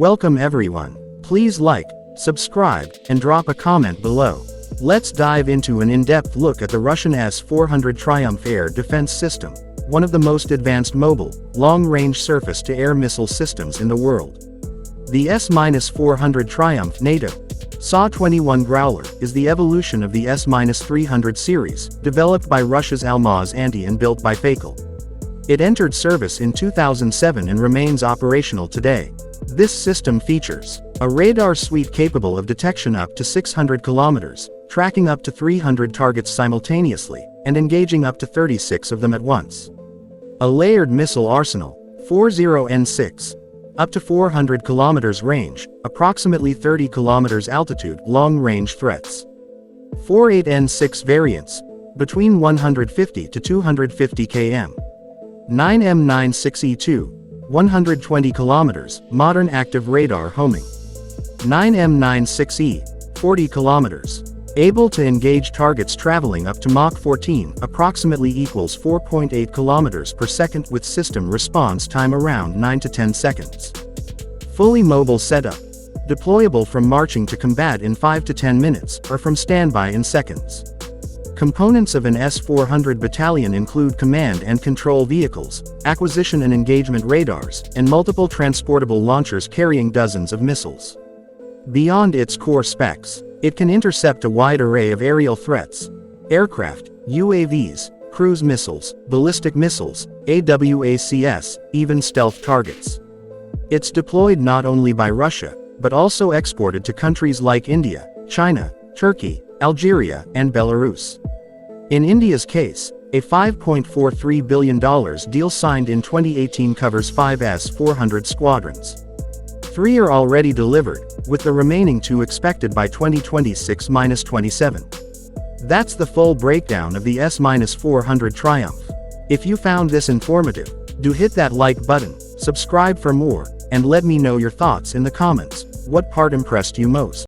Welcome everyone. Please like, subscribe, and drop a comment below. Let's dive into an in-depth look at the Russian S-400 Triumf air defense system, one of the most advanced mobile, long-range surface-to-air missile systems in the world. The S-400 Triumf NATO SA-21 Growler is the evolution of the S-300 series, developed by Russia's Almaz Anti and built by Fakel. It entered service in 2007 and remains operational today. This system features a radar suite capable of detection up to 600 kilometers, tracking up to 300 targets simultaneously, and engaging up to 36 of them at once. A layered missile arsenal, 40N6, up to 400 kilometers range, approximately 30 kilometers altitude, long-range threats. 48N6 variants, between 150 to 250 km. 9M96E2, 120 kilometers, modern active radar homing. 9M96E, 40 kilometers. Able to engage targets traveling up to Mach 14, approximately equals 4.8 kilometers per second, with system response time around 9 to 10 seconds. Fully mobile setup. Deployable from marching to combat in 5 to 10 minutes, or from standby in seconds. Components of an S-400 battalion include command and control vehicles, acquisition and engagement radars, and multiple transportable launchers carrying dozens of missiles. Beyond its core specs, it can intercept a wide array of aerial threats: aircraft, UAVs, cruise missiles, ballistic missiles, AWACS, even stealth targets. It's deployed not only by Russia, but also exported to countries like India, China, Turkey, Algeria, and Belarus. In India's case, a $5.43 billion deal signed in 2018 covers 5 S-400 squadrons. 3 are already delivered, with the remaining 2 expected by 2026-27. That's the full breakdown of the S-400 Triumf. If you found this informative, do hit that like button, subscribe for more, and let me know your thoughts in the comments. What part impressed you most?